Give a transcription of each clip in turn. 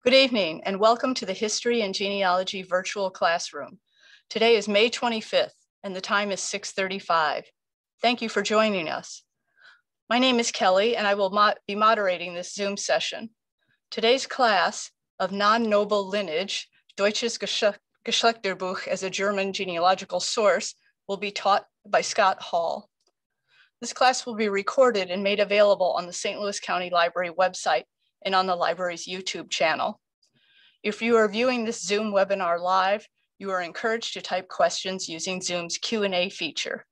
Good evening and welcome to the History and Genealogy virtual classroom. Today is May 25th and the time is 6:35. Thank you for joining us. My name is Kelly and I will be moderating this Zoom session. Today's class of non-noble lineage, Deutsches Geschlechterbuch as a German genealogical source, will be taught by Scott Hall. This class will be recorded and made available on the St. Louis County Library website and on the library's YouTube channel. If you are viewing this Zoom webinar live, you are encouraged to type questions using Zoom's Q&A feature.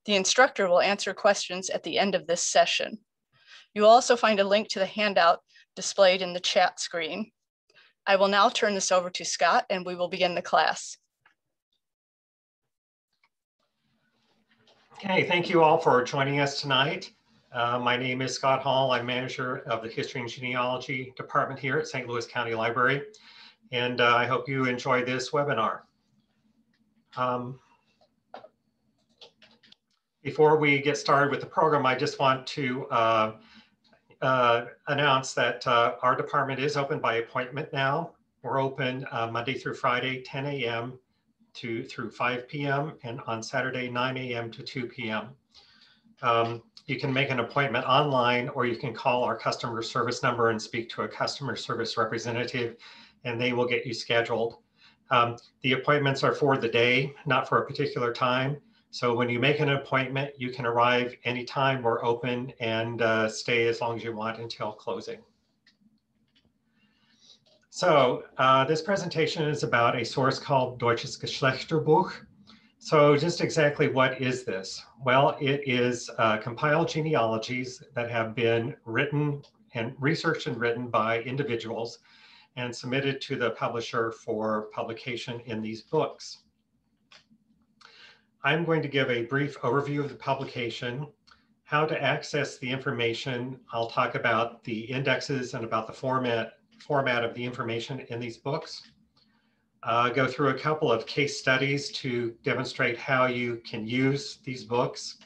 The instructor will answer questions at the end of this session. You will also find a link to the handout displayed in the chat screen. I will now turn this over to Scott and we will begin the class. Okay, thank you all for joining us tonight. My name is Scott Hall. I'm manager of the History and Genealogy Department here at St. Louis County Library, and I hope you enjoy this webinar. Before we get started with the program, I just want to announce that our department is open by appointment now. We're open Monday through Friday, 10 a.m. through 5 p.m. and on Saturday, 9 a.m. to 2 p.m. You can make an appointment online or you can call our customer service number and speak to a customer service representative and they will get you scheduled. The appointments are for the day, not for a particular time. So when you make an appointment, you can arrive anytime. We're open and stay as long as you want until closing. So this presentation is about a source called Deutsches Geschlechterbuch. So just exactly what is this? Well, it is compiled genealogies that have been written and researched and written by individuals and submitted to the publisher for publication in these books. I'm going to give a brief overview of the publication, how to access the information. I'll talk about the indexes and about the format of the information in these books. Go through a couple of case studies to demonstrate how you can use these books.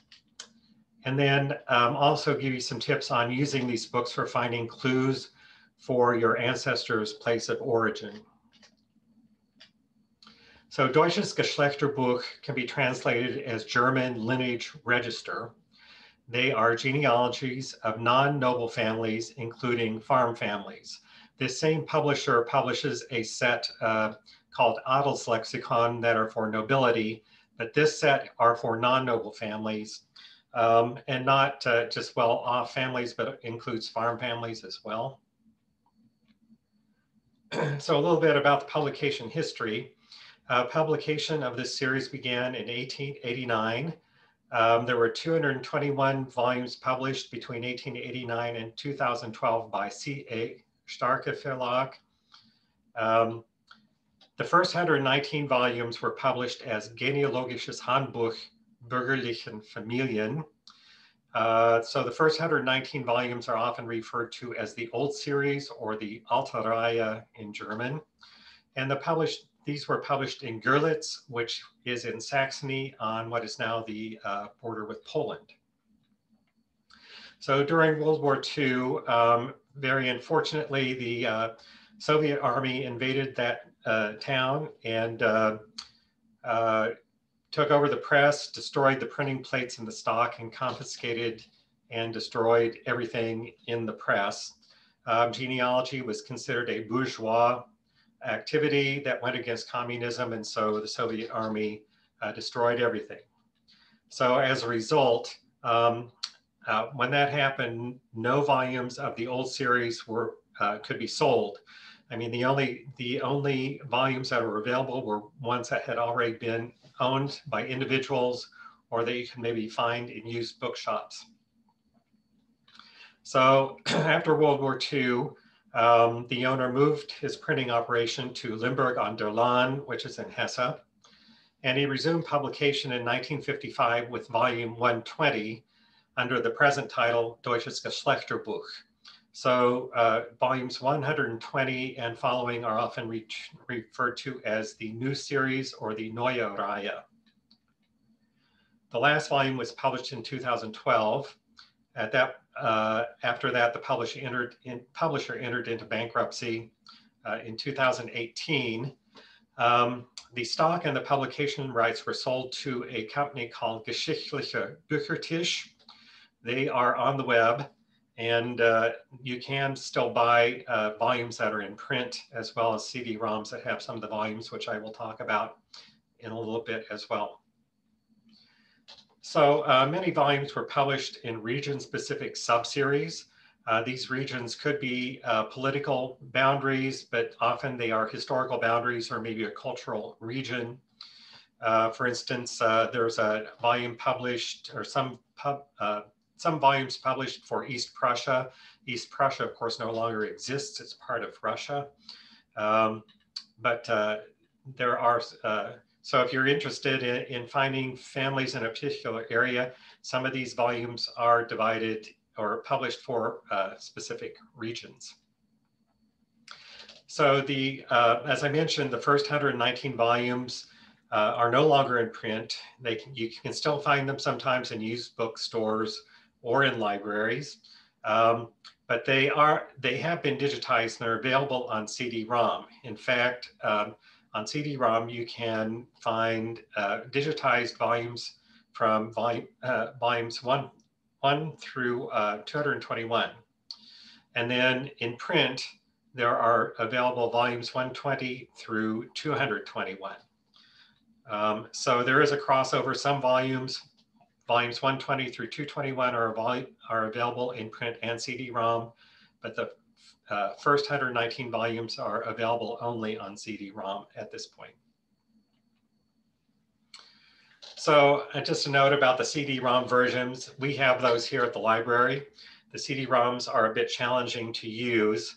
And then also give you some tips on using these books for finding clues for your ancestors' place of origin. So Deutsches Geschlechterbuch can be translated as German lineage register. They are genealogies of non-noble families, including farm families. This same publisher publishes a set called Adelslexikon that are for nobility, but this set are for non-noble families and not just well-off families, but it includes farm families as well. So a little bit about the publication history. Publication of this series began in 1889. There were 221 volumes published between 1889 and 2012 by C.A. Starke Verlag. The first 119 volumes were published as Genealogisches Handbuch bürgerlichen Familien. So the first 119 volumes are often referred to as the Old Series or the Alte Reihe in German. And these were published in Görlitz, which is in Saxony on what is now the border with Poland. So during World War II, very unfortunately, the Soviet army invaded that town and took over the press, destroyed the printing plates in the stock, and confiscated and destroyed everything in the press. Genealogy was considered a bourgeois activity that went against communism, and so the Soviet army destroyed everything. So as a result, when that happened, no volumes of the old series could be sold. I mean, the only volumes that were available were ones that had already been owned by individuals or that you can maybe find in used bookshops. So after World War II, the owner moved his printing operation to Limburg an der Lahn, which is in Hesse, and he resumed publication in 1955 with volume 120 under the present title Deutsches Geschlechterbuch. So volumes 120 and following are often referred to as the new series or the Neue Reihe. The last volume was published in 2012. After that, the publisher entered into bankruptcy. in 2018. The stock and the publication rights were sold to a company called Geschlechterbuch. They are on the web, and you can still buy volumes that are in print, as well as CD-ROMs that have some of the volumes, which I will talk about in a little bit as well. So many volumes were published in region-specific subseries. These regions could be political boundaries, but often they are historical boundaries or maybe a cultural region. For instance, there's a volume published, or some volumes published for East Prussia. East Prussia, of course, no longer exists. It's part of Russia. But there are, so if you're interested in finding families in a particular area, some of these volumes are divided or published for specific regions. So as I mentioned, the first 119 volumes are no longer in print. You can still find them sometimes in used bookstores or in libraries, but they have been digitized and are available on CD-ROM. In fact, on CD-ROM, you can find digitized volumes from volumes 1 through 221. And then in print, there are available volumes 120 through 221. So there is a crossover. Some volumes 120 through 221 are available in print and CD-ROM, but the first 119 volumes are available only on CD-ROM at this point. So just a note about the CD-ROM versions. We have those here at the library. The CD-ROMs are a bit challenging to use.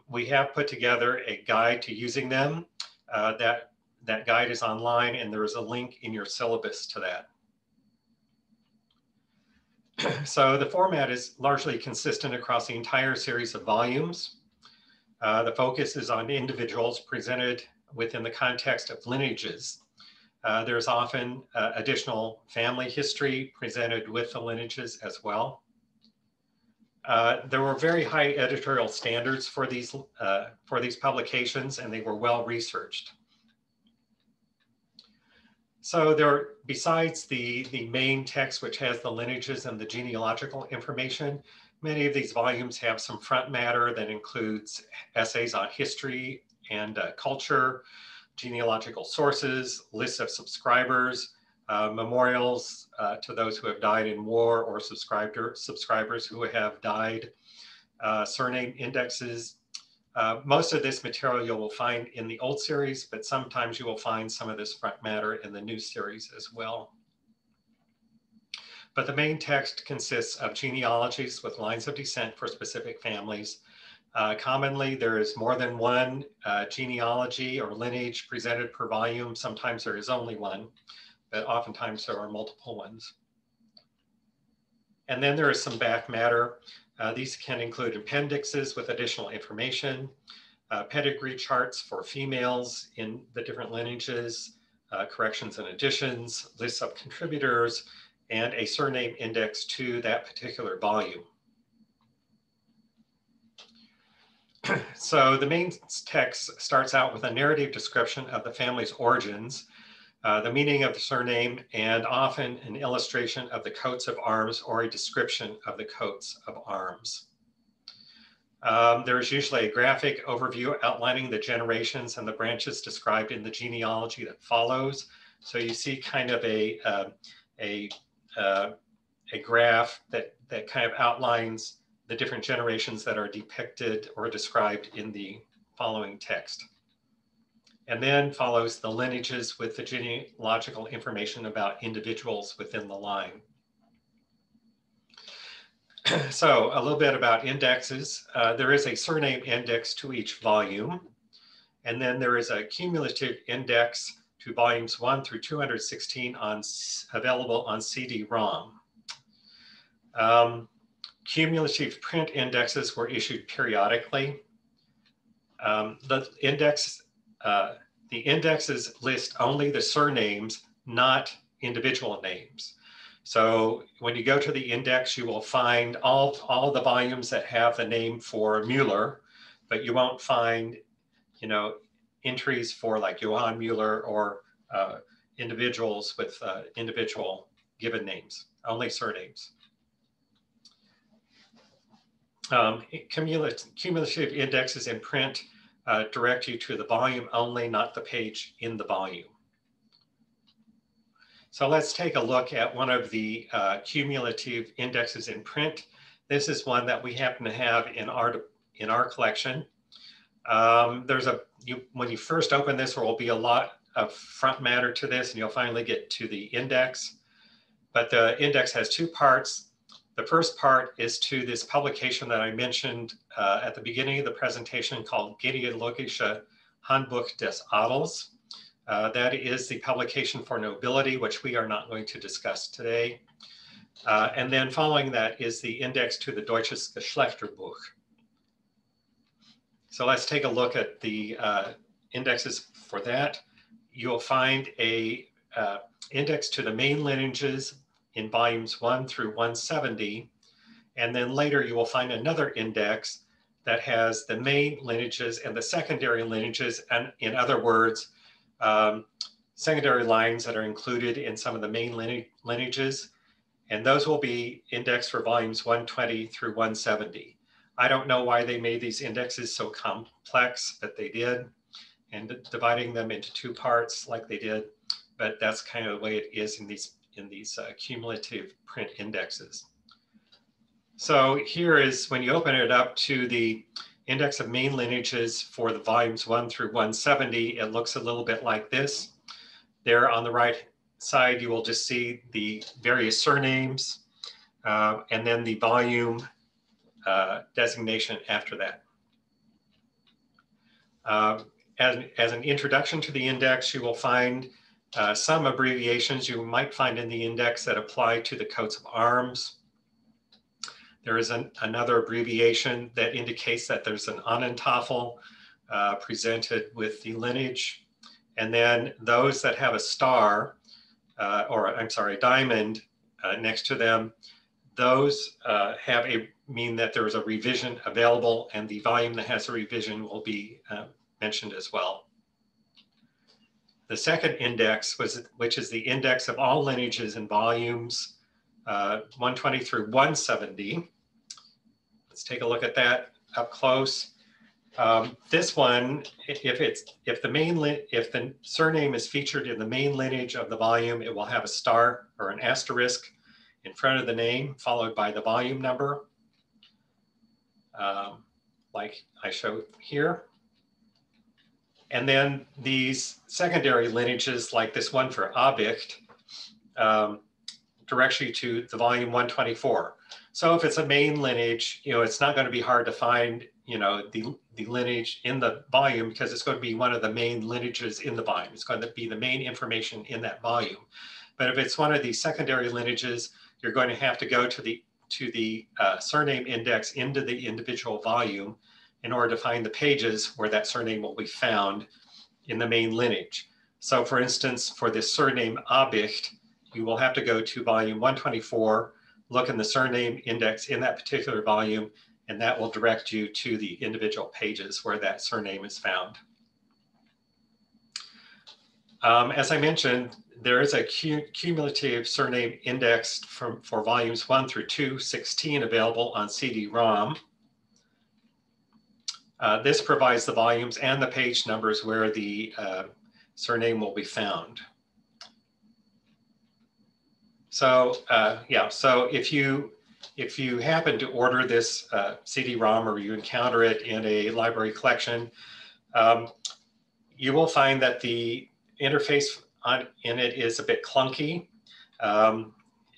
We have put together a guide to using them. That guide is online, and there is a link in your syllabus to that. So the format is largely consistent across the entire series of volumes. The focus is on individuals presented within the context of lineages. There's often additional family history presented with the lineages as well. There were very high editorial standards for these publications, and they were well researched. So besides the main text, which has the lineages and the genealogical information, many of these volumes have some front matter that includes essays on history and culture, genealogical sources, lists of subscribers, memorials to those who have died in war or subscribers who have died, surname indexes. Most of this material you will find in the old series, but sometimes you will find some of this front matter in the new series as well. But the main text consists of genealogies with lines of descent for specific families. Commonly, there is more than one genealogy or lineage presented per volume. Sometimes there is only one, but oftentimes there are multiple ones. And then there is some back matter. These can include appendixes with additional information, pedigree charts for females in the different lineages, corrections and additions, lists of contributors, and a surname index to that particular volume. So the main text starts out with a narrative description of the family's origins, the meaning of the surname, and often an illustration of the coats of arms or a description of the coats of arms. There is usually a graphic overview outlining the generations and the branches described in the genealogy that follows. So you see kind of a graph that kind of outlines the different generations that are depicted or described in the following text. And then follows the lineages with the genealogical information about individuals within the line. So a little bit about indexes. There is a surname index to each volume. And then there is a cumulative index to volumes 1 through 216 available on CD-ROM. Cumulative print indexes were issued periodically. The indexes list only the surnames, not individual names. So when you go to the index, you will find all the volumes that have the name for Mueller, but you won't find entries for like Johann Mueller or individuals with individual given names, only surnames. Cumulative indexes in print direct you to the volume only, not the page in the volume. So let's take a look at one of the cumulative indexes in print. This is one that we happen to have in our collection. When you first open this, there will be a lot of front matter to this, and you'll finally get to the index. But the index has two parts. The first part is to this publication that I mentioned at the beginning of the presentation called Genealogical Handbuch des Adels. That is the publication for nobility, which we are not going to discuss today. And then following that is the index to the Deutsches Geschlechterbuch. So let's take a look at the indexes for that. You'll find a index to the main lineages in volumes 1 through 170. And then later you will find another index that has the main lineages and the secondary lineages. And in other words, secondary lines that are included in some of the main lineages. And those will be indexed for volumes 120 through 170. I don't know why they made these indexes so complex, but they did, and dividing them into two parts like they did, but that's kind of the way it is in these cumulative print indexes. So here is, when you open it up to the index of main lineages for the volumes 1 through 170, it looks a little bit like this. There on the right side, you will just see the various surnames and then the volume designation after that. As an introduction to the index, you will find some abbreviations you might find in the index that apply to the coats of arms. There is another abbreviation that indicates that there's an Ahnentafel presented with the lineage. And then those that have a star, a diamond next to them, those mean that there is a revision available, and the volume that has a revision will be mentioned as well. The second index, which is the index of all lineages and volumes 120 through 170. Let's take a look at that up close. This one, if the surname is featured in the main lineage of the volume, it will have a star or an asterisk in front of the name, followed by the volume number, like I showed here. And then these secondary lineages, like this one for Abicht, directs you to the volume 124. So if it's a main lineage, it's not going to be hard to find, the lineage in the volume, because it's going to be one of the main lineages in the volume. It's going to be the main information in that volume. But if it's one of these secondary lineages, you're going to have to go to the surname index into the individual volume in order to find the pages where that surname will be found in the main lineage. So for instance, for this surname Abicht, you will have to go to volume 124, look in the surname index in that particular volume, and that will direct you to the individual pages where that surname is found. As I mentioned, there is a cumulative surname index for volumes 1 through 216 available on CD-ROM. This provides the volumes and the page numbers where the surname will be found. So so if you happen to order this CD-ROM, or you encounter it in a library collection, you will find that the interface in it is a bit clunky.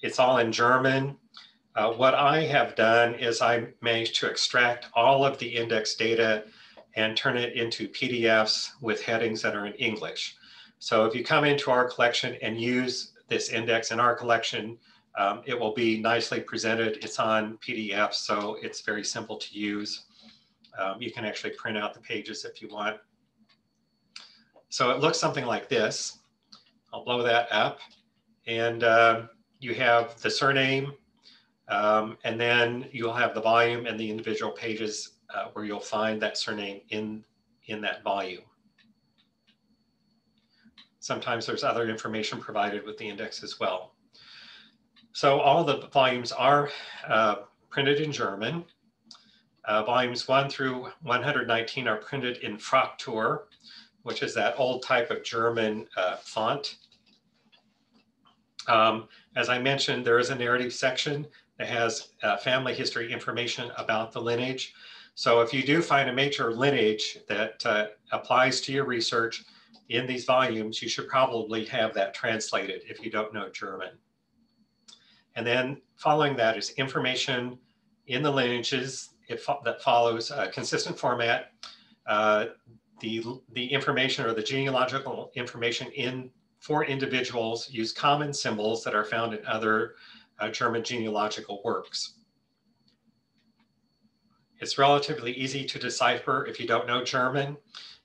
It's all in German. What I have done is I managed to extract all of the index data and turn it into PDFs with headings that are in English. So if you come into our collection and use this index in our collection, it will be nicely presented. It's on PDF, so it's very simple to use. You can actually print out the pages if you want. So it looks something like this. I'll blow that up. And you have the surname, and then you'll have the volume and the individual pages where you'll find that surname in in that volume. Sometimes there's other information provided with the index as well. So all the volumes are printed in German. Volumes 1 through 119 are printed in Fraktur, which is that old type of German font. As I mentioned, there is a narrative section that has family history information about the lineage. So if you do find a major lineage that applies to your research in these volumes, you should probably have that translated if you don't know German. And then following that is information in the lineages that follows a consistent format. The information or the genealogical information for individuals use common symbols that are found in other German genealogical works. It's relatively easy to decipher if you don't know German.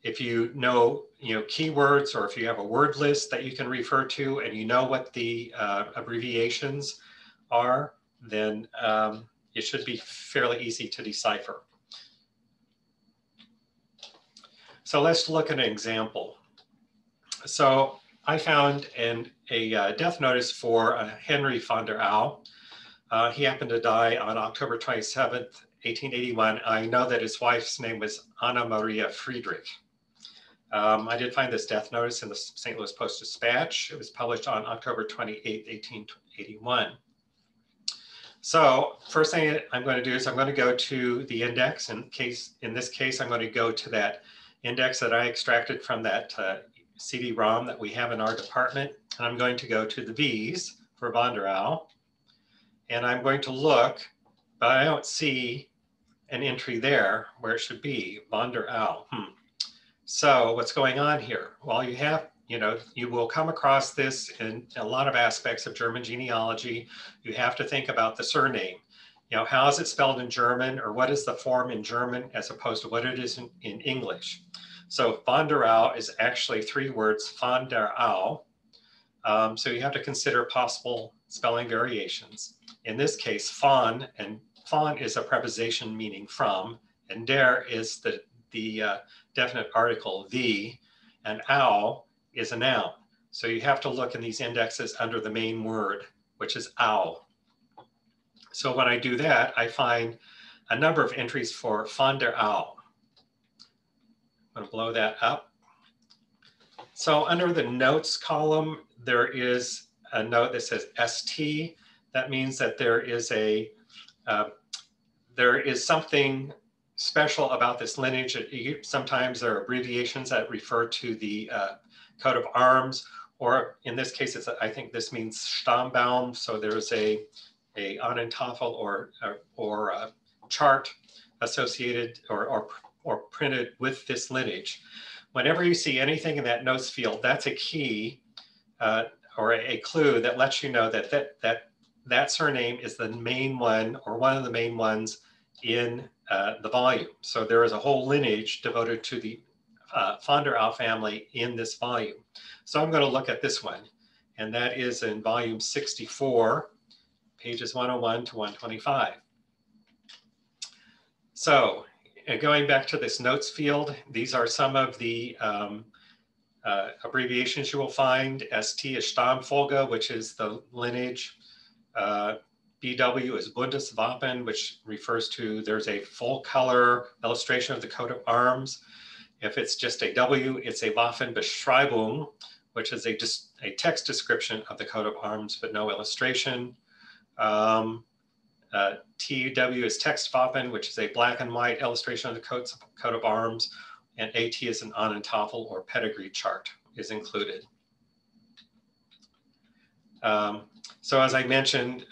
If you know, keywords, or if you have a word list that you can refer to and you know what the abbreviations are, then it should be fairly easy to decipher. So let's look at an example. So I found a death notice for Henry von der Au. He happened to die on October 27th, 1881. I know that his wife's name was Anna Maria Friedrich. I did find this death notice in the St. Louis Post-Dispatch. It was published on October 28th, 1881. So first thing I'm going to do is I'm going to go to the index. In this case, I'm going to go to that index that I extracted from that CD-ROM that we have in our department. And I'm going to go to the V's for von der Au. And I'm going to look, but I don't see an entry there where it should be, von der Au. So what's going on here? Well, you will come across this in a lot of aspects of German genealogy. You have to think about the surname. How is it spelled in German, or what is the form in German as opposed to what it is in English? So von der Au is actually 3 words, von der Au. So you have to consider possible spelling variations. In this case, von is a preposition meaning from, and der is the definite article, the, and au is a noun. So you have to look in these indexes under the main word, which is au. So when I do that, I find a number of entries for von der Au. I'm going to blow that up. So under the notes column, there is a note that says ST. That means that there is something special about this lineage. Sometimes there are abbreviations that refer to the coat of arms, or in this case, I think this means Stammbaum. So there's a Ahnentafel or a chart associated or printed with this lineage. Whenever you see anything in that notes field, that's a key or a clue that lets you know that surname is the main one or one of the main ones in the volume. So there is a whole lineage devoted to the von der Au family in this volume. So I'm going to look at this one, and that is in volume 64, pages 101 to 125. So going back to this notes field, these are some of the abbreviations you will find. ST is Stammfolge, which is the lineage. BW is Bundeswappen, which refers to there's a full color illustration of the coat of arms. If it's just a W, it's a Waffenbeschreibung, which is a text description of the coat of arms, but no illustration. TW is Textwappen, which is a black and white illustration of the coat of arms, and AT is an Ahnentafel or pedigree chart is included. So as I mentioned,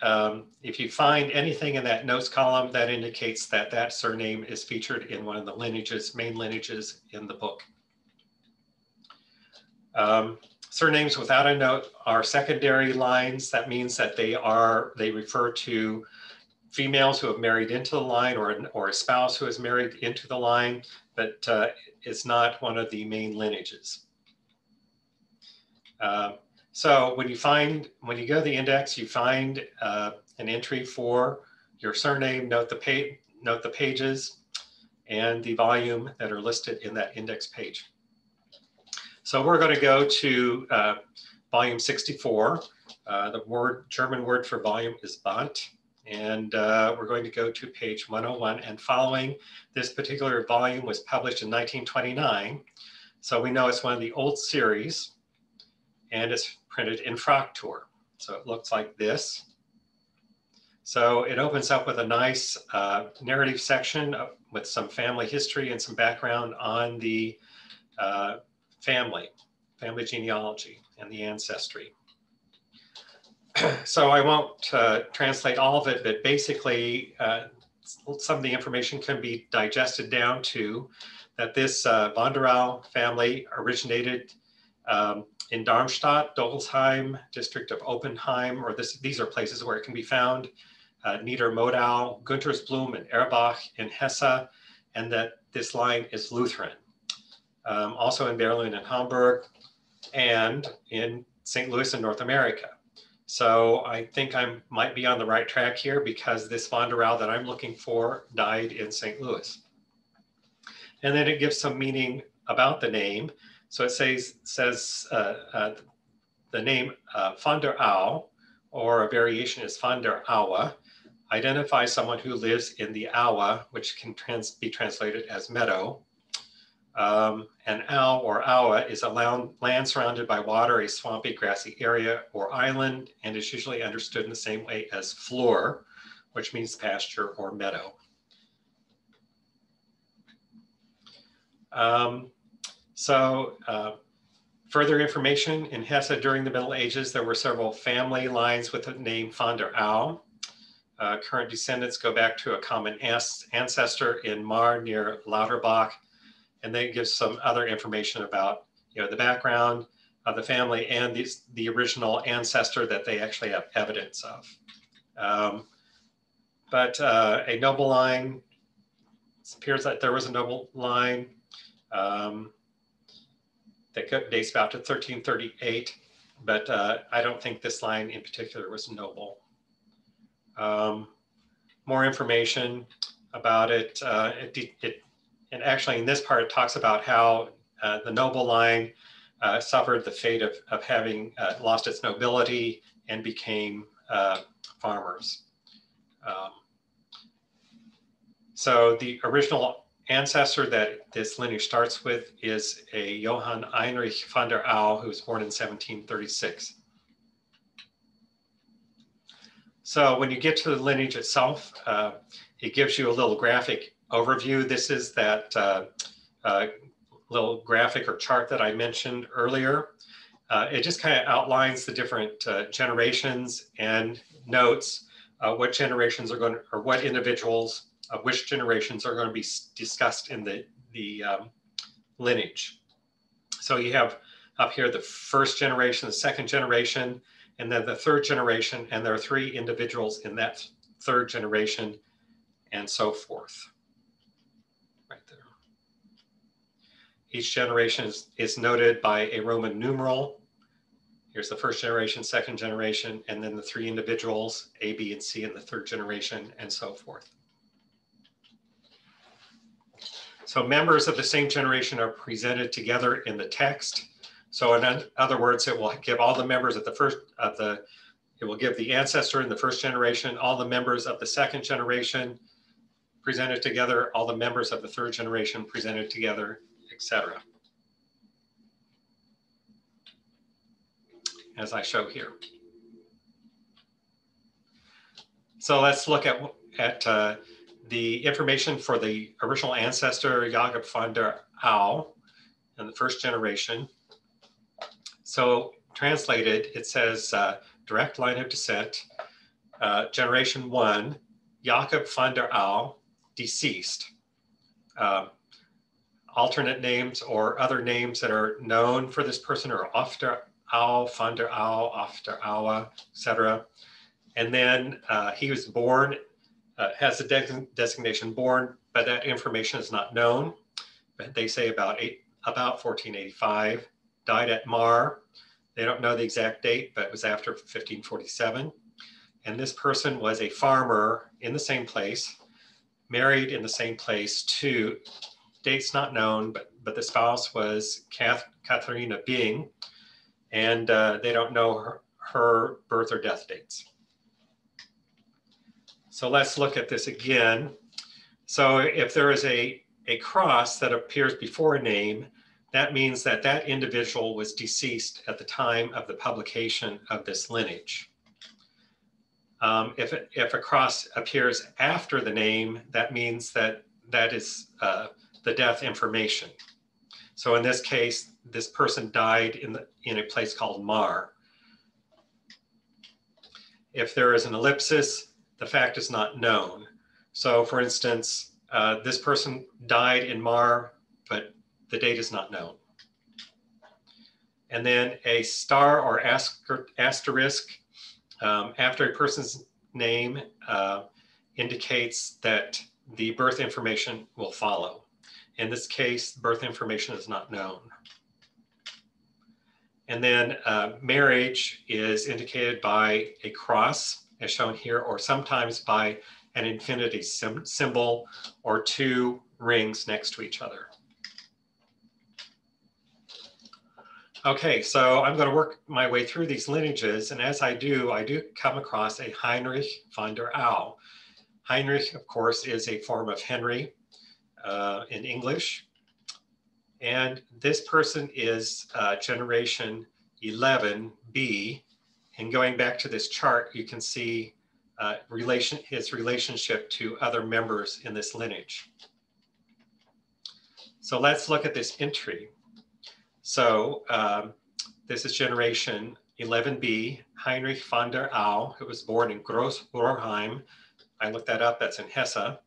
if you find anything in that notes column, that indicates that that surname is featured in one of the lineages, main lineages in the book. Surnames without a note are secondary lines. That means that they refer to females who have married into the line or a spouse who has married into the line, but it's not one of the main lineages. So when you go to the index, you find an entry for your surname, note the pages, and the volume that are listed in that index page. So we're going to go to volume 64. The German word for volume is Band. And we're going to go to page 101. And following, this particular volume was published in 1929. So we know it's one of the old series, and it's printed in Fraktur. So it looks like this. So it opens up with a nice narrative section with some family history and some background on the family genealogy and the ancestry. So I won't translate all of it, but basically some of the information can be digested down to that this von der Au family originated in Darmstadt, Doggelsheim, district of Oppenheim, or these are places where it can be found, Niedermodau, Güntersblum, and Erbach in Hesse, and that this line is Lutheran. Also in Berlin and Hamburg, and in St. Louis in North America. So I think I might be on the right track here because this von der Au that I'm looking for died in St. Louis. And then it gives some meaning about the name. So it says the name von der Au, or a variation is von der Aue, identifies someone who lives in the Aue, which can be translated as meadow. An Au or Aue is a land surrounded by water, a swampy, grassy area or island, and is usually understood in the same way as Flur, which means pasture or meadow. Further information, in Hesse during the Middle Ages, there were several family lines with the name von der Au. Current descendants go back to a common ancestor in Mar near Lauterbach. And then it gives some other information about, the background of the family and the original ancestor that they actually have evidence of. But a noble line, it appears that there was a noble line that dates back to 1338, but I don't think this line in particular was noble. More information about it, and actually in this part, it talks about how the noble line suffered the fate of having lost its nobility and became farmers. So the original ancestor that this lineage starts with is a Johann Heinrich von der Au, who was born in 1736. So when you get to the lineage itself, it gives you a little graphic overview. This is that little graphic or chart that I mentioned earlier. It just kind of outlines the different generations and notes what generations are going to, or what individuals of which generations are going to be discussed in the lineage. So you have up here the first generation, the second generation, and then the third generation, and there are 3 individuals in that third generation, and so forth. Right there. Each generation is noted by a Roman numeral. Here's the first generation, second generation, and then the 3 individuals, A, B, and C in the third generation, and so forth. So members of the same generation are presented together in the text. So in other words, it will give all the members of it will give the ancestor in the first generation, all the members of the second generation presented together, all the members of the third generation presented together, etc. As I show here. So let's look at the information for the original ancestor, Jakob von der Au, in the first generation. So translated, it says direct line of descent, generation 1, Jakob von der Au, deceased. Alternate names or other names that are known for this person are auf der Au, von der Au, auf der Aue, etc. And then he was born, has a designation born, but that information is not known. But they say about 1485, died at Mar. They don't know the exact date, but it was after 1547. And this person was a farmer in the same place. married in the same place to, dates not known, but the spouse was Katharina Bing, and they don't know her birth or death dates. So let's look at this again. So if there is a cross that appears before a name, that means that that individual was deceased at the time of the publication of this lineage. If a cross appears after the name, that means that that is the death information. So in this case, this person died in a place called Mar. If there is an ellipsis, the fact is not known. So for instance, this person died in Mar, but the date is not known. And then a star or asterisk after a person's name indicates that the birth information will follow. In this case, birth information is not known. And then marriage is indicated by a cross, as shown here, or sometimes by an infinity symbol or two rings next to each other. Okay, so I'm going to work my way through these lineages, and as I do come across a Heinrich von der Au. Heinrich, of course, is a form of Henry in English, and this person is generation 11B, and going back to this chart, you can see his relationship to other members in this lineage. So let's look at this entry. So this is generation 11B, Heinrich von der Au, who was born in Groß-Rohrheim. I looked that up, that's in Hesse,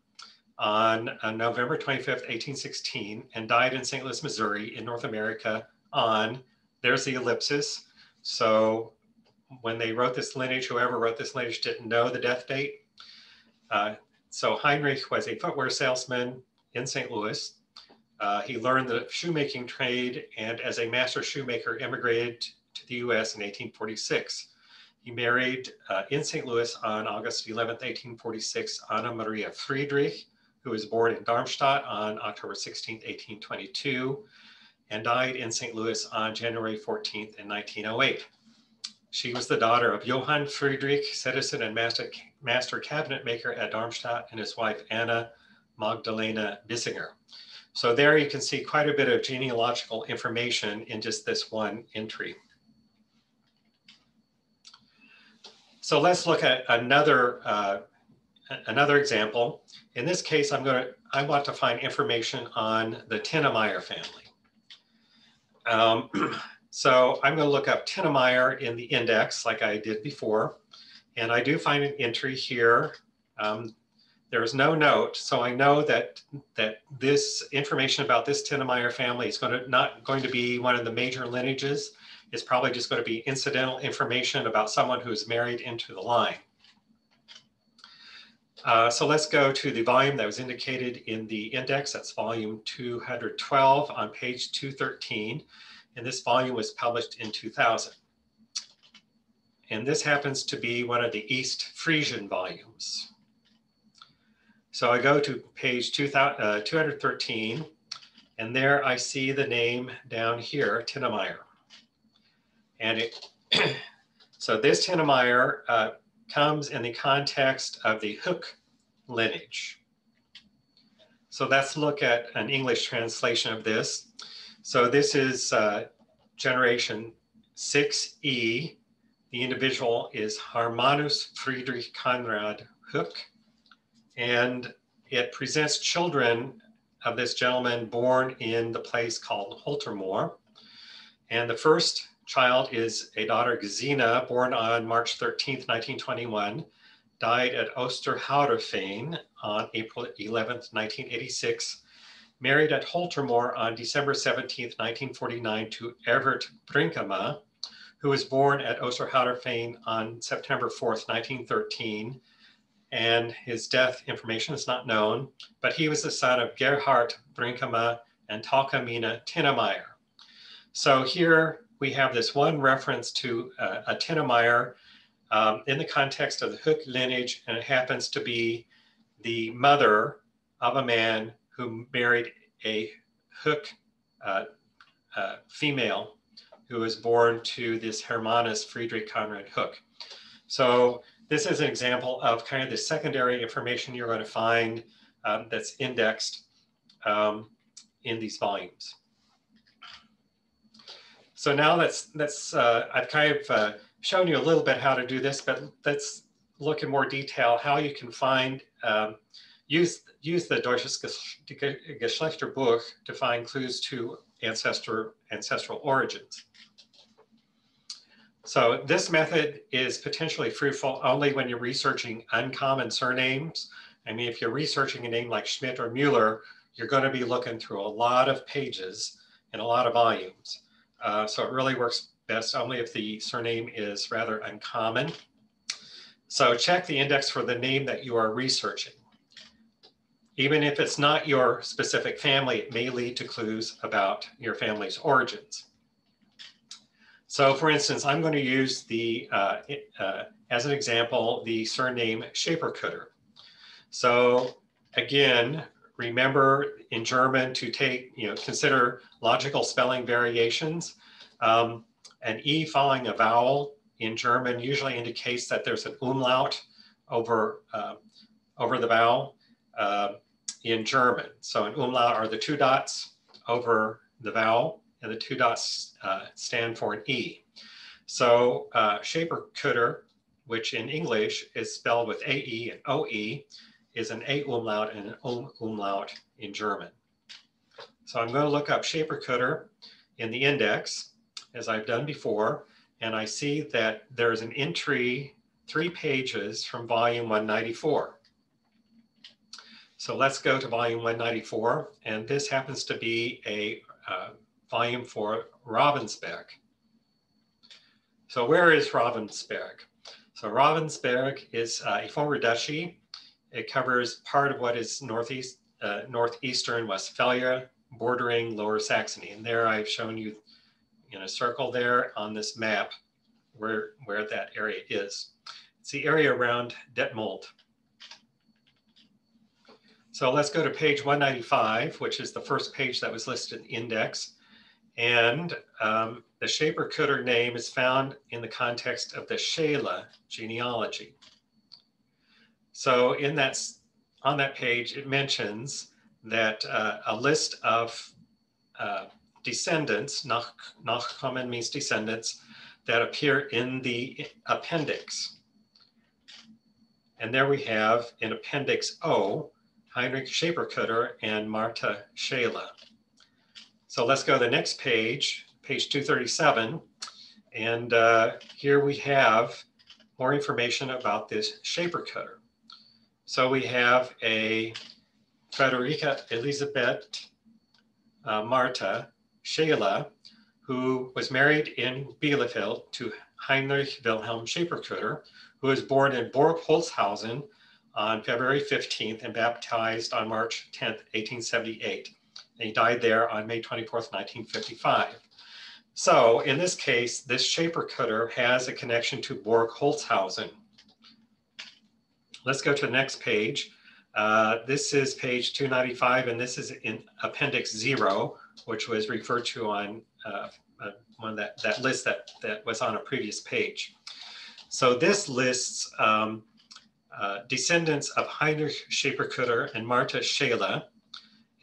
on November 25th, 1816, and died in St. Louis, Missouri in North America on, there's the ellipsis. So when they wrote this lineage, whoever wrote this lineage didn't know the death date. So Heinrich was a footwear salesman in St. Louis. He learned the shoemaking trade, and as a master shoemaker immigrated to the US in 1846. He married in St. Louis on August 11th, 1846, Anna Maria Friedrich, who was born in Darmstadt on October 16th, 1822, and died in St. Louis on January 14th in 1908. She was the daughter of Johann Friedrich, citizen and master cabinet maker at Darmstadt, and his wife Anna Magdalena Bissinger. So there you can see quite a bit of genealogical information in just this one entry. So let's look at another example. In this case, I want to find information on the Tinnemeyer family. So I'm going to look up Tinnemeyer in the index like I did before, and I do find an entry here. There is no note, so I know that this information about this Tinnemeyer family is not going to be one of the major lineages. It's probably just going to be incidental information about someone who's married into the line. So let's go to the volume that was indicated in the index. That's volume 212 on page 213. And this volume was published in 2000. And this happens to be one of the East Frisian volumes. So I go to page 213, and there I see the name down here, Tinnemeyer. And so this Tinnemeyer comes in the context of the Hook lineage. So let's look at an English translation of this. So this is generation 6E. The individual is Hermanus Friedrich Conrad Hook. And it presents children of this gentleman born in the place called Holtermoor. And the first child is a daughter, Gesine, born on March 13th, 1921, died at Oosterhouderveen on April 11th, 1986, married at Holtermoor on December 17th, 1949 to Evert Brinkema, who was born at Oosterhouderveen on September 4th, 1913, and his death information is not known, but he was the son of Gerhard Brinkema and Talkamina Tinnemeyer. So here we have this one reference to a Tinnemeyer in the context of the Hook lineage, and it happens to be the mother of a man who married a Hook female who was born to this Hermanus Friedrich Conrad Hook. So this is an example of kind of the secondary information you're going to find that's indexed in these volumes. So now I've kind of shown you a little bit how to do this, but let's look in more detail how you can find, use the Deutsches Geschlechterbuch to find clues to ancestral origins. So this method is potentially fruitful only when you're researching uncommon surnames. I mean, if you're researching a name like Schmidt or Mueller, you're going to be looking through a lot of pages and a lot of volumes. So it really works best only if the surname is rather uncommon. So check the index for the name that you are researching. Even if it's not your specific family, it may lead to clues about your family's origins. So for instance, I'm going to use as an example, the surname Schaperkutter. So again, remember in German to consider logical spelling variations. An E following a vowel in German usually indicates that there's an umlaut over the vowel in German. So an umlaut are the two dots over the vowel, and the two dots stand for an E. So Schaperkutter, which in English is spelled with AE and OE, is an A umlaut and an umlaut in German. So I'm going to look up Schaperkutter in the index, as I've done before, and I see that there's an entry 3 pages from volume 194. So let's go to volume 194, and this happens to be a volume for Ravensberg. So where is Ravensberg? So Ravensberg is a former duchy. It covers part of what is northeastern Westphalia, bordering Lower Saxony. And there I've shown you in a circle there on this map where that area is. It's the area around Detmold. So let's go to page 195, which is the first page that was listed in the index. And the Schaperkutter name is found in the context of the Scheele genealogy. So on that page, it mentions that a list of descendants, Nachkommen means descendants, that appear in the appendix. And there we have in Appendix O, Heinrich Schaperkutter and Martha Scheele. So let's go to the next page, page 237. And here we have more information about this Schaperkutter. So we have a Friederike Elisabeth Martha Scheele, who was married in Bielefeld to Heinrich Wilhelm Schaperkutter, who was born in Burg Holzhausen on February 15th and baptized on March 10th, 1878. And he died there on May 24th, 1955. So in this case, this Schaperkutter has a connection to Burg Holzhausen. Let's go to the next page. This is page 295, and this is in Appendix 0, which was referred to on that list that was on a previous page. So this lists descendants of Heinrich Schaperkutter and Martha Scheele.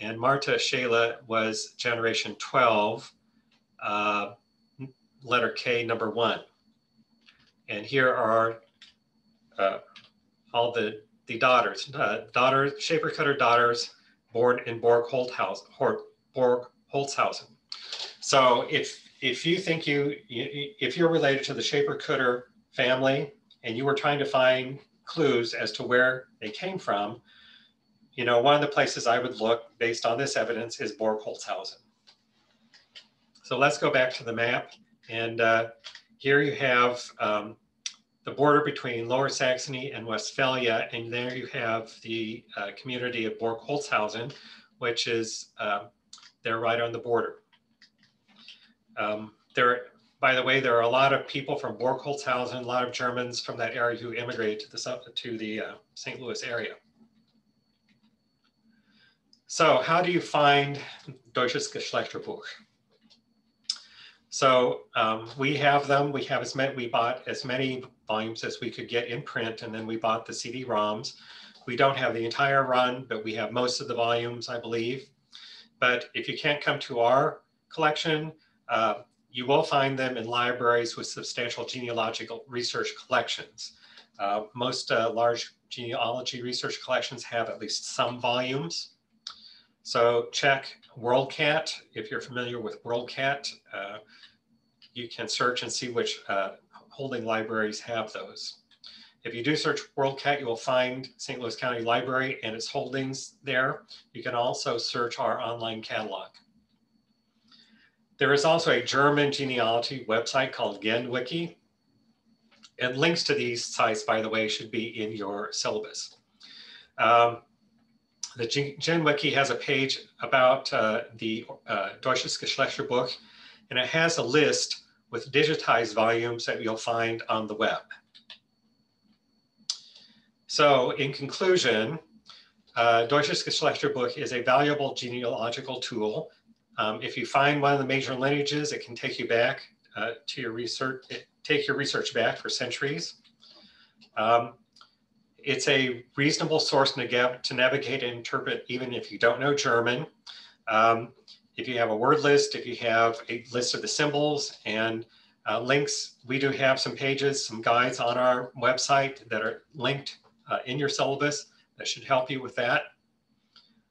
And Martha Scheele was generation 12, letter K, number 1. And here are all the daughters, Schaperkutter daughters born in Burg Holzhausen. So if you think if you're related to the Schaperkutter family and you were trying to find clues as to where they came from, one of the places I would look based on this evidence is Burg Holzhausen. So let's go back to the map. And here you have the border between Lower Saxony and Westphalia. And there you have the community of Burg Holzhausen, which is they're right on the border. By the way, there are a lot of people from Burg Holzhausen, a lot of Germans from that area who immigrated to the St. Louis area. So how do you find Deutsches Geschlechterbuch? So we have them. We have we bought as many volumes as we could get in print, and then we bought the CD-ROMs. We don't have the entire run, but we have most of the volumes, I believe. But if you can't come to our collection, you will find them in libraries with substantial genealogical research collections. Most large genealogy research collections have at least some volumes. So check WorldCat. If you're familiar with WorldCat, you can search and see which holding libraries have those. If you do search WorldCat, you will find St. Louis County Library and its holdings there. You can also search our online catalog. There is also a German genealogy website called Genwiki. And links to these sites, by the way, should be in your syllabus. The Genwiki has a page about the Deutsches Geschlechterbuch, and it has a list with digitized volumes that you'll find on the web. So in conclusion, Deutsches Geschlechterbuch is a valuable genealogical tool. If you find one of the major lineages, it can take you back to your research, take your research back for centuries. It's a reasonable source to navigate and interpret even if you don't know German. If you have a word list, if you have a list of the symbols and links, we do have some pages, some guides on our website that are linked in your syllabus that should help you with that.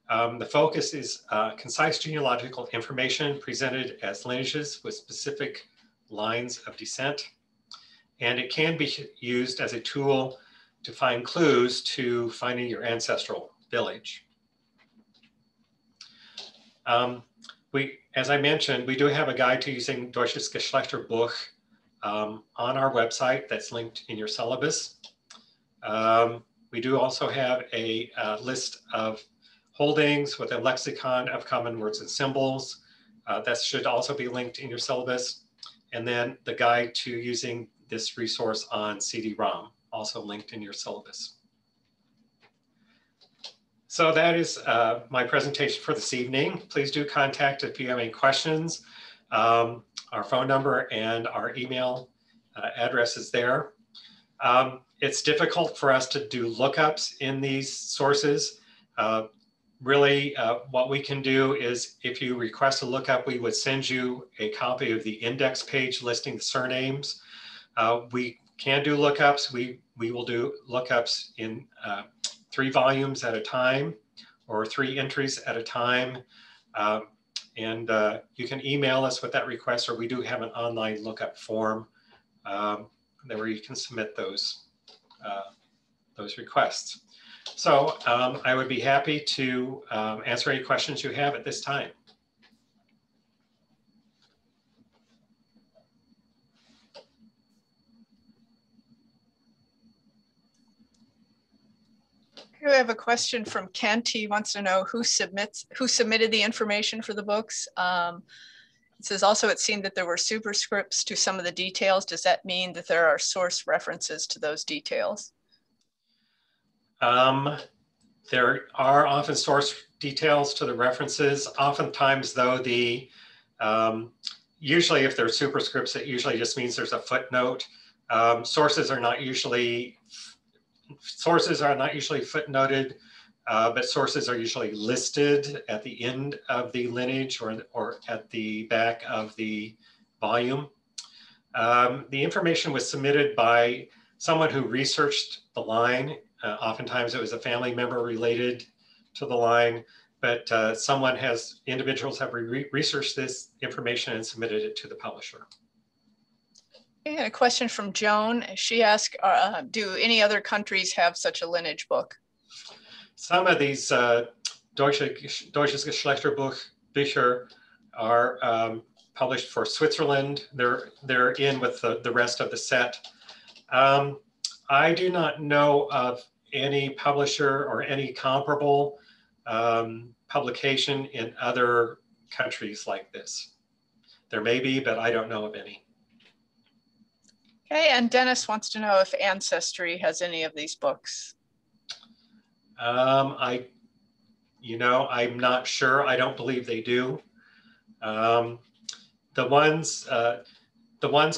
The focus is concise genealogical information presented as lineages with specific lines of descent. And it can be used as a tool to find clues to finding your ancestral village. As I mentioned, we do have a guide to using Deutsches Geschlechterbuch on our website that's linked in your syllabus. We do also have a list of holdings with a lexicon of common words and symbols. That should also be linked in your syllabus. And then the guide to using this resource on CD-ROM, also linked in your syllabus. So that is my presentation for this evening. Please do contact if you have any questions. Our phone number and our email address is there. It's difficult for us to do lookups in these sources. Really, what we can do is if you request a lookup, we would send you a copy of the index page listing the surnames. We can do lookups. We will do lookups in 3 volumes at a time or 3 entries at a time. And you can email us with that request, or we do have an online lookup form where you can submit those requests. So I would be happy to answer any questions you have at this time. We have a question from Kent. He wants to know who submitted the information for the books. It says also it seemed that there were superscripts to some of the details. Does that mean that there are source references to those details? There are often source details to the references. Oftentimes though, usually if there's superscripts, it usually just means there's a footnote. Sources are not usually footnoted, but sources are usually listed at the end of the lineage or at the back of the volume. The information was submitted by someone who researched the line. Oftentimes it was a family member related to the line, but individuals have researched this information and submitted it to the publisher. And a question from Joan. She asked, do any other countries have such a lineage book? Some of these Deutsches Geschlechterbuch Bücher are published for Switzerland. They're in with the rest of the set. I do not know of any publisher or any comparable publication in other countries like this. There may be, but I don't know of any. Okay, and Dennis wants to know if Ancestry has any of these books. you know, I'm not sure. I don't believe they do. The ones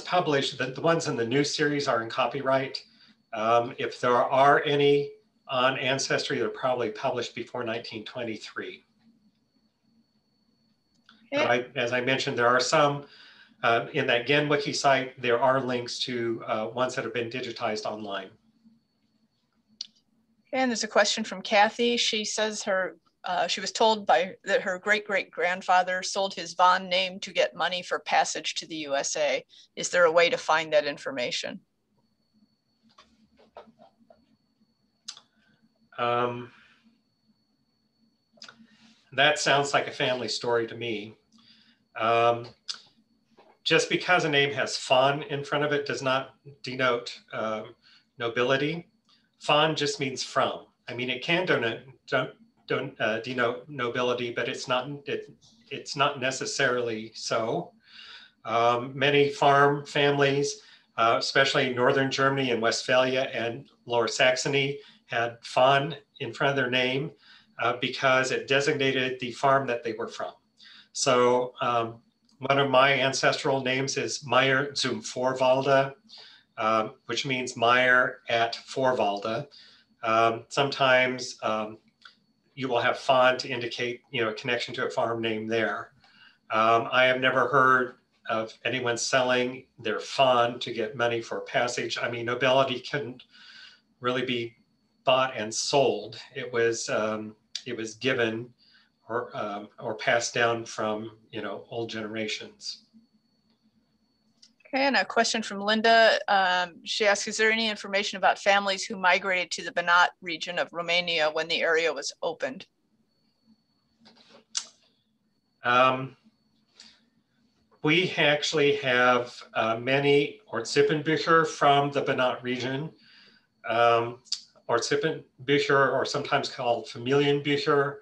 published, the ones in the new series are in copyright. If there are any on Ancestry, they're probably published before 1923. Yeah. But as I mentioned, there are some in that Gen Wiki site. There are links to ones that have been digitized online. And there's a question from Kathy. She says she was told that her great-great-grandfather sold his Von name to get money for passage to the USA. Is there a way to find that information? That sounds like a family story to me. Just because a name has Von in front of it does not denote nobility. Von just means from. I mean, it can denote nobility, but it's not necessarily so. Many farm families, especially in northern Germany and Westphalia and Lower Saxony, had Von in front of their name because it designated the farm that they were from. So one of my ancestral names is Meyer zum Vorwalde, which means Meyer at Vorwalde. Sometimes you will have Von to indicate, you know, a connection to a farm name there. I have never heard of anyone selling their Von to get money for passage. I mean, nobility couldn't really be bought and sold. It was given or passed down from, you know, old generations. Okay, and a question from Linda. She asks, is there any information about families who migrated to the Banat region of Romania when the area was opened? We actually have many Ortsippenbücher from the Banat region. Ortsippenbücher, or sometimes called Familienbücher,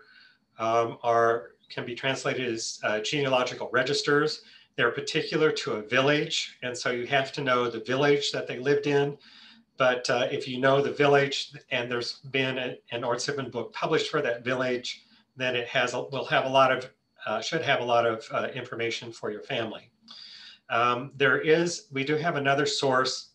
can be translated as genealogical registers. They're particular to a village, and so you have to know the village that they lived in. But if you know the village and there's been an Ortsippenbuch published for that village, then it should have a lot of information for your family. We do have another source.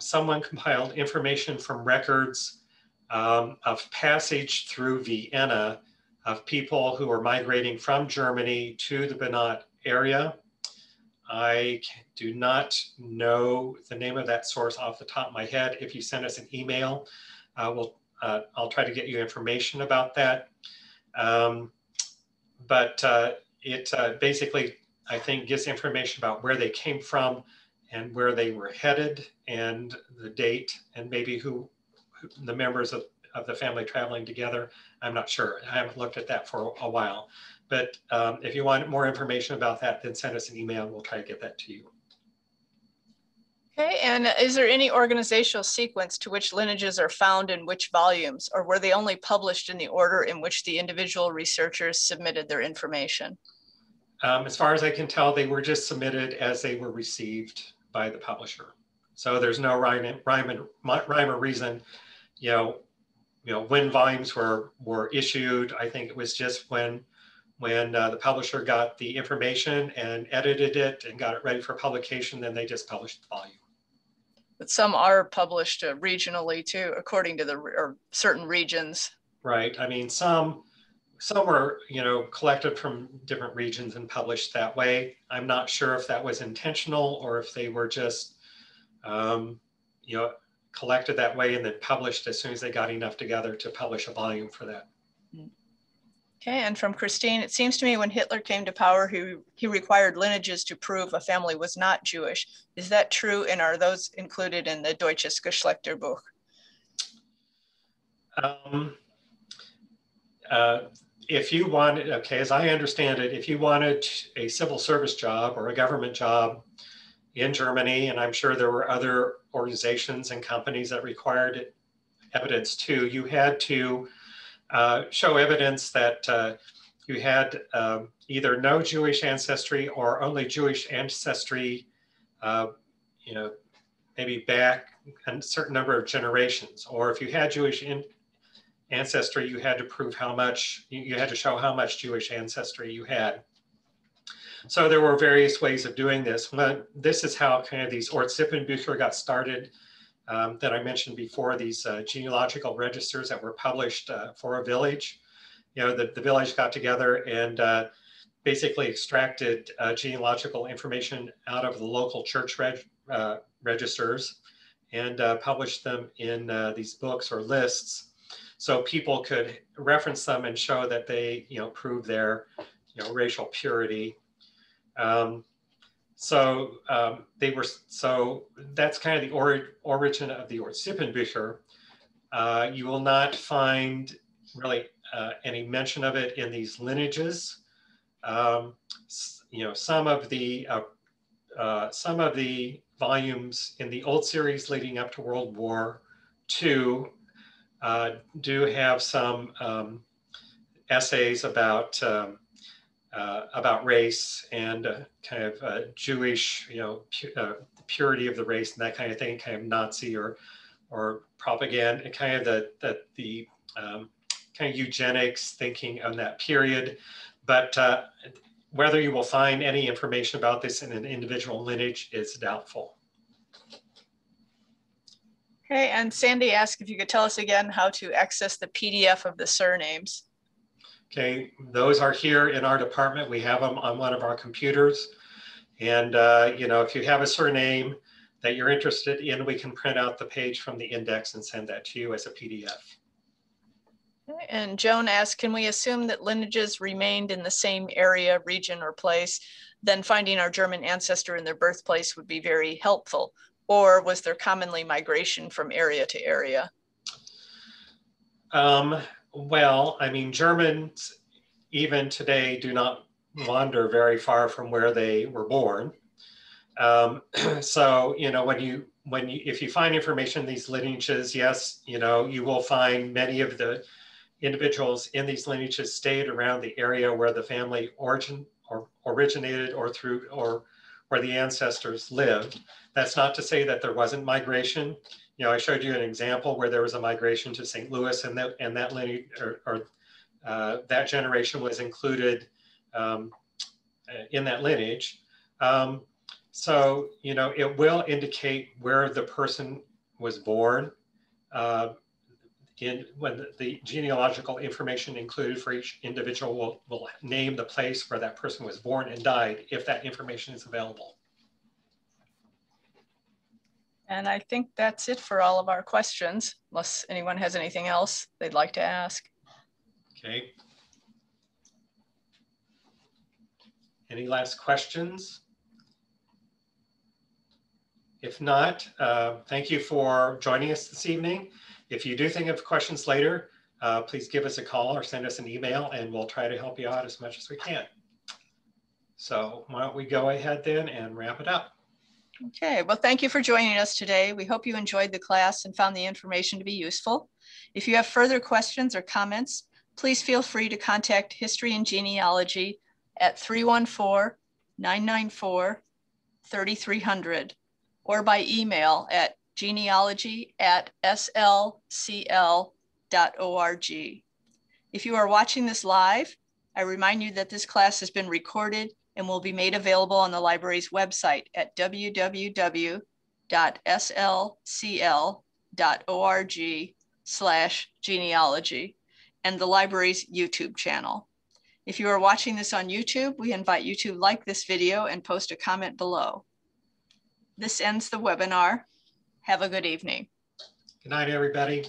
Someone compiled information from records of passage through Vienna of people who are migrating from Germany to the Banat area. I do not know the name of that source off the top of my head. If you send us an email, I'll try to get you information about that. But it basically, I think, gives information about where they came from and where they were headed and the date and maybe who the members of the family traveling together. I'm not sure. I haven't looked at that for a while. But if you want more information about that, then send us an email and we'll try to get that to you. Okay, and is there any organizational sequence to which lineages are found in which volumes, or were they only published in the order in which the individual researchers submitted their information? As far as I can tell, they were just submitted as they were received by the publisher. So there's no rhyme or reason, you know, when volumes were issued. I think it was just when the publisher got the information and edited it and got it ready for publication, then they just published the volume. But some are published regionally too, according to certain regions. Right. I mean, some were, you know, collected from different regions and published that way. I'm not sure if that was intentional or if they were just, you know, collected that way and then published as soon as they got enough together to publish a volume for that. Okay, and from Christine, it seems to me when Hitler came to power, he required lineages to prove a family was not Jewish. Is that true, and are those included in the Deutsches Geschlechterbuch? If you wanted, okay, as I understand it, if you wanted a civil service job or a government job in Germany, and I'm sure there were other organizations and companies that required evidence too, you had to show evidence that you had either no Jewish ancestry or only Jewish ancestry, you know, maybe back a certain number of generations, or if you had Jewish ancestry, you had to prove how much, you had to show how much Jewish ancestry you had. So there were various ways of doing this. But this is how kind of these Ortssippenbücher got started that I mentioned before, these genealogical registers that were published for a village. You know, the village got together and basically extracted genealogical information out of the local church registers and published them in these books or lists, so people could reference them and show that they, you know, prove their, you know, racial purity. So that's kind of the origin of the Ortssippenbücher. You will not find really any mention of it in these lineages. You know, some of the volumes in the old series leading up to World War II do have some essays about race and kind of Jewish, you know, purity of the race and that kind of thing, kind of Nazi or propaganda, kind of the kind of eugenics thinking on that period. But whether you will find any information about this in an individual lineage is doubtful. Okay, and Sandy asked if you could tell us again how to access the PDF of the surnames. Okay, those are here in our department. We have them on one of our computers. And, you know, if you have a surname that you're interested in, we can print out the page from the index and send that to you as a PDF. Okay, and Joan asked, can we assume that lineages remained in the same area, region, or place? Then finding our German ancestor in their birthplace would be very helpful. Or was there commonly migration from area to area? Well, I mean, Germans even today do not wander very far from where they were born. So, you know, if you find information in these lineages, yes, you know, you will find many of the individuals in these lineages stayed around the area where the family originated or where the ancestors lived. That's not to say that there wasn't migration. You know, I showed you an example where there was a migration to St. Louis, and that lineage that generation was included in that lineage. So, you know, it will indicate where the person was born when the genealogical information included for each individual will name the place where that person was born and died if that information is available. And I think that's it for all of our questions, unless anyone has anything else they'd like to ask. Okay. Any last questions? If not, thank you for joining us this evening. If you do think of questions later, please give us a call or send us an email and we'll try to help you out as much as we can. So why don't we go ahead then and wrap it up. Okay, well, thank you for joining us today. We hope you enjoyed the class and found the information to be useful. If you have further questions or comments, please feel free to contact History and Genealogy at 314-994-3300 or by email at genealogy@slcl.org. If you are watching this live, I remind you that this class has been recorded and will be made available on the library's website at www.slcl.org/genealogy and the library's YouTube channel. If you are watching this on YouTube, we invite you to like this video and post a comment below. This ends the webinar. Have a good evening. Good night, everybody.